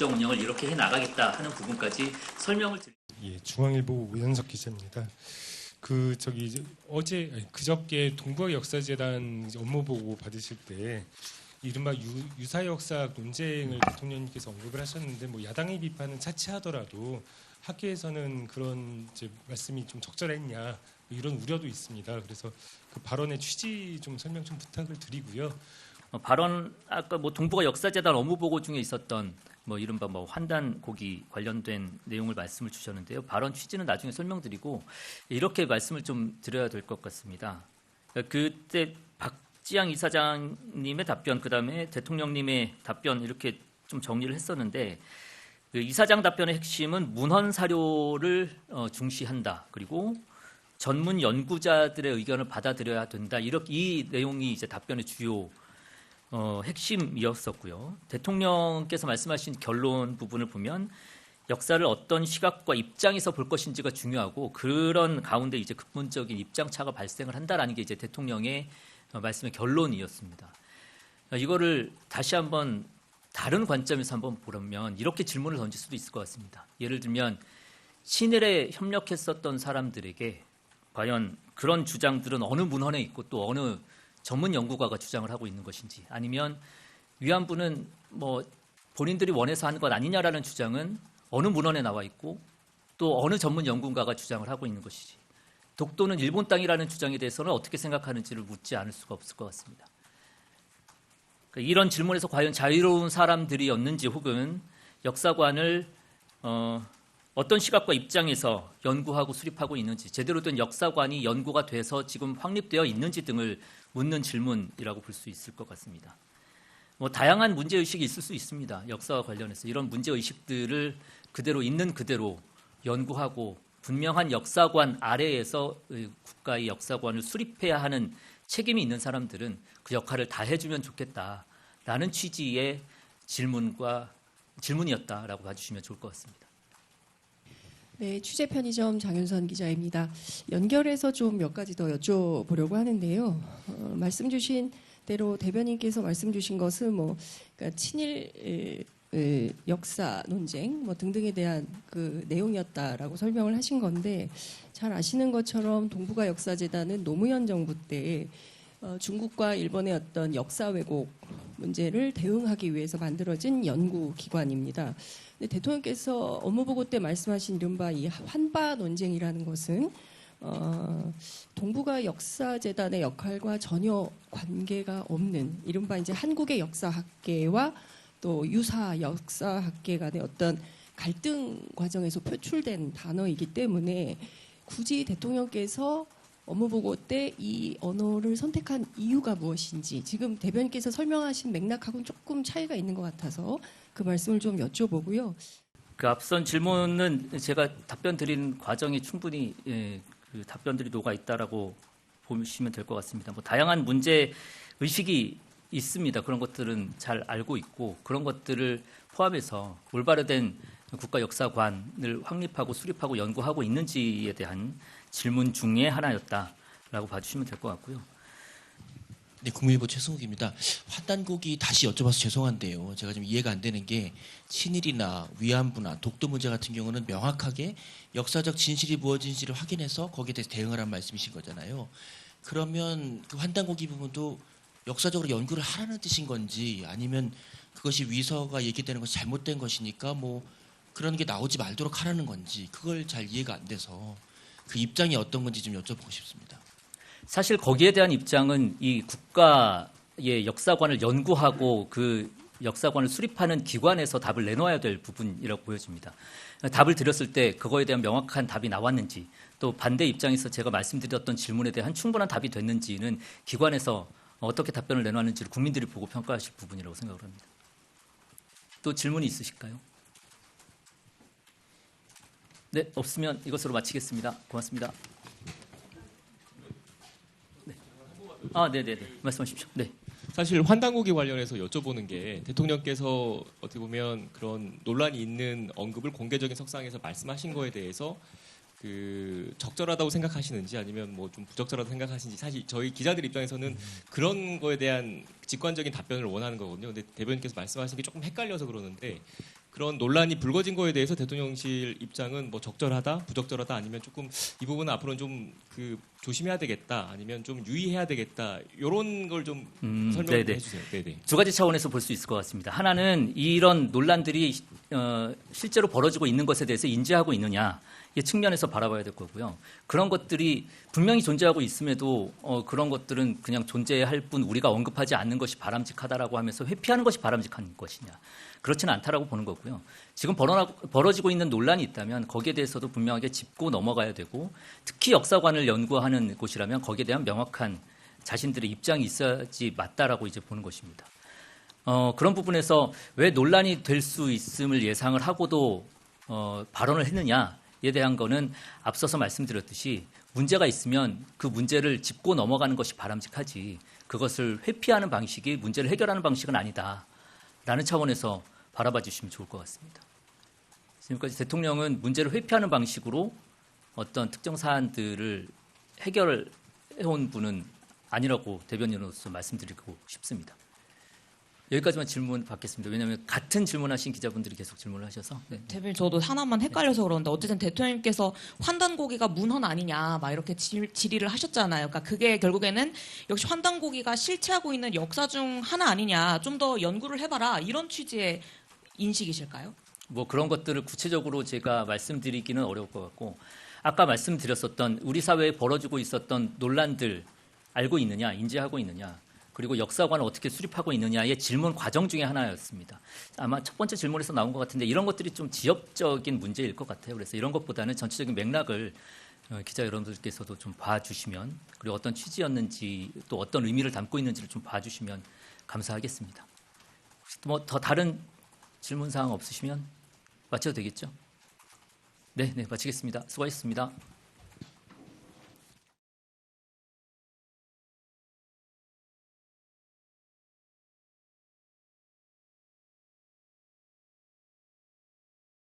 국정 운영을 이렇게 해 나가겠다 하는 부분까지 설명을 드립니다. 예, 중앙일보 우현석 기자입니다. 그저께 동북아 역사재단 업무 보고 받으실 때 이른바 유사역사 논쟁을 대통령님께서 언급을 하셨는데 뭐 야당의 비판은 차치하더라도 학계에서는 그런 말씀이 좀 적절했냐 이런 우려도 있습니다. 그래서 그 발언의 취지 좀 설명 좀 부탁을 드리고요. 발언 아까 뭐 동북아 역사재단 업무 보고 중에 있었던 뭐 이른바 뭐 환단고기 관련된 내용을 말씀을 주셨는데요. 발언 취지는 나중에 설명드리고 이렇게 말씀을 좀 드려야 될 것 같습니다. 그때 박지양 이사장님의 답변, 그다음에 대통령님의 답변 이렇게 좀 정리를 했었는데 그 이사장 답변의 핵심은 문헌 사료를 중시한다. 그리고 전문 연구자들의 의견을 받아들여야 된다. 이 내용이 이제 답변의 주요 핵심이었었고요. 대통령께서 말씀하신 결론 부분을 보면 역사를 어떤 시각과 입장에서 볼 것인지가 중요하고 그런 가운데 이제 근본적인 입장차가 발생을 한다라는 게 이제 대통령의 말씀의 결론이었습니다. 이거를 다시 한번 다른 관점에서 한번 보려면 이렇게 질문을 던질 수도 있을 것 같습니다. 예를 들면 친일에 협력했었던 사람들에게 과연 그런 주장들은 어느 문헌에 있고 또 어느 전문 연구가가 주장을 하고 있는 것인지, 아니면 위안부는 뭐 본인들이 원해서 하는 것 아니냐라는 주장은 어느 문헌에 나와 있고 또 어느 전문 연구가가 주장을 하고 있는 것이지, 독도는 일본 땅이라는 주장에 대해서는 어떻게 생각하는지를 묻지 않을 수가 없을 것 같습니다. 그러니까 이런 질문에서 과연 자유로운 사람들이었는지 혹은 역사관을 어떤 시각과 입장에서 연구하고 수립하고 있는지, 제대로 된 역사관이 연구가 돼서 지금 확립되어 있는지 등을 묻는 질문이라고 볼 수 있을 것 같습니다. 뭐 다양한 문제의식이 있을 수 있습니다. 역사와 관련해서 이런 문제의식들을 그대로 있는 그대로 연구하고 분명한 역사관 아래에서 국가의 역사관을 수립해야 하는 책임이 있는 사람들은 그 역할을 다 해주면 좋겠다라는 취지의 질문이었다라고 봐주시면 좋을 것 같습니다. 네, 취재 편의점 장윤선 기자입니다. 연결해서 좀 몇 가지 더 여쭤보려고 하는데요. 말씀 주신 대로 대변인께서 말씀 주신 것은 그러니까 친일 역사 논쟁 등등에 대한 그 내용이었다라고 설명을 하신 건데, 잘 아시는 것처럼 동북아 역사재단은 노무현 정부 때 중국과 일본의 어떤 역사 왜곡 문제를 대응하기 위해서 만들어진 연구기관입니다. 근데 대통령께서 업무보고 때 말씀하신 이른바 이 환바 논쟁이라는 것은 동북아 역사재단의 역할과 전혀 관계가 없는 이른바 이제 한국의 역사학계와 또 유사 역사학계 간의 어떤 갈등 과정에서 표출된 단어이기 때문에 굳이 대통령께서 업무보고 때 이 언어를 선택한 이유가 무엇인지 지금 대변인께서 설명하신 맥락하고는 조금 차이가 있는 것 같아서 그 말씀을 좀 여쭤보고요. 그 앞선 질문은 제가 답변 드린 과정에 충분히 그 답변들이 녹아 있다라고 보시면 될 것 같습니다. 뭐 다양한 문제 의식이 있습니다. 그런 것들은 잘 알고 있고 그런 것들을 포함해서 올바르된 국가 역사관을 확립하고 수립하고 연구하고 있는지에 대한 질문 중에 하나였다라고 봐주시면 될 것 같고요. 네, 국민일보 최승욱입니다. 환단고기 다시 여쭤봐서 죄송한데요. 제가 좀 이해가 안 되는 게 친일이나 위안부나 독도 문제 같은 경우는 명확하게 역사적 진실이 무엇인지를 확인해서 거기에 대해서 대응하라는 말씀이신 거잖아요. 그러면 그 환단고기 부분도 역사적으로 연구를 하라는 뜻인 건지, 아니면 그것이 위서가 얘기되는 것이 잘못된 것이니까 뭐 그런 게 나오지 말도록 하라는 건지, 그걸 잘 이해가 안 돼서 그 입장이 어떤 건지 좀 여쭤보고 싶습니다. 사실 거기에 대한 입장은 이 국가의 역사관을 연구하고 그 역사관을 수립하는 기관에서 답을 내놓아야 될 부분이라고 보여집니다. 답을 드렸을 때 그거에 대한 명확한 답이 나왔는지, 또 반대 입장에서 제가 말씀드렸던 질문에 대한 충분한 답이 됐는지는 기관에서 어떻게 답변을 내놓았는지를 국민들이 보고 평가하실 부분이라고 생각을 합니다. 또 질문이 있으실까요? 네, 없으면 이것으로 마치겠습니다. 고맙습니다. 네. 네네네. 말씀하십시오. 네. 사실 환단고기 관련해서 여쭤보는 게, 대통령께서 어떻게 보면 그런 논란이 있는 언급을 공개적인 석상에서 말씀하신 거에 대해서 그 적절하다고 생각하시는지 아니면 뭐 좀 부적절하다고 생각하시는지, 사실 저희 기자들 입장에서는 그런 거에 대한 직관적인 답변을 원하는 거거든요. 근데 대변인께서 말씀하신 게 조금 헷갈려서 그러는데, 그런 논란이 불거진 거에 대해서 대통령실 입장은 뭐 적절하다, 부적절하다 아니면 조금 이 부분은 앞으로는 좀 그 조심해야 되겠다 아니면 좀 유의해야 되겠다 이런 걸 좀 설명을 네네. 해주세요. 네네. 두 가지 차원에서 볼 수 있을 것 같습니다. 하나는 이런 논란들이 실제로 벌어지고 있는 것에 대해서 인지하고 있느냐 이 측면에서 바라봐야 될 거고요. 그런 것들이 분명히 존재하고 있음에도 그런 것들은 그냥 존재할 뿐 우리가 언급하지 않는 것이 바람직하다라고 하면서 회피하는 것이 바람직한 것이냐. 그렇지는 않다라고 보는 거고요. 지금 벌어지고 있는 논란이 있다면 거기에 대해서도 분명하게 짚고 넘어가야 되고 특히 역사관을 연구하는 곳이라면 거기에 대한 명확한 자신들의 입장이 있어야지 맞다라고 이제 보는 것입니다. 그런 부분에서 왜 논란이 될 수 있음을 예상을 하고도 발언을 했느냐에 대한 거는 앞서서 말씀드렸듯이 문제가 있으면 그 문제를 짚고 넘어가는 것이 바람직하지 그것을 회피하는 방식이 문제를 해결하는 방식은 아니다라는 차원에서 바라봐 주시면 좋을 것 같습니다. 지금까지 대통령은 문제를 회피하는 방식으로 어떤 특정 사안들을 해결해온 분은 아니라고 대변인으로서 말씀드리고 싶습니다. 여기까지만 질문 받겠습니다. 왜냐하면 같은 질문하신 기자분들이 계속 질문을 하셔서. 네. 대변인 저도 하나만 헷갈려서 그러는데 어쨌든 대통령님께서 환단고기가 문헌 아니냐 막 이렇게 질의를 하셨잖아요. 그러니까 그게 결국에는 역시 환단고기가 실체하고 있는 역사 중 하나 아니냐 좀 더 연구를 해봐라 이런 취지의 인식이실까요? 뭐 그런 것들을 구체적으로 제가 말씀드리기는 어려울 것 같고 아까 말씀드렸었던 우리 사회에 벌어지고 있었던 논란들 알고 있느냐, 인지하고 있느냐 그리고 역사관을 어떻게 수립하고 있느냐의 질문 과정 중에 하나였습니다. 아마 첫 번째 질문에서 나온 것 같은데 이런 것들이 좀 지역적인 문제일 것 같아요. 그래서 이런 것보다는 전체적인 맥락을 기자 여러분들께서도 좀 봐주시면 그리고 어떤 취지였는지 또 어떤 의미를 담고 있는지를 좀 봐주시면 감사하겠습니다. 혹시 뭐 더 다른 질문 사항 없으시면 마쳐도 되겠죠? 네, 마치겠습니다. 수고하셨습니다.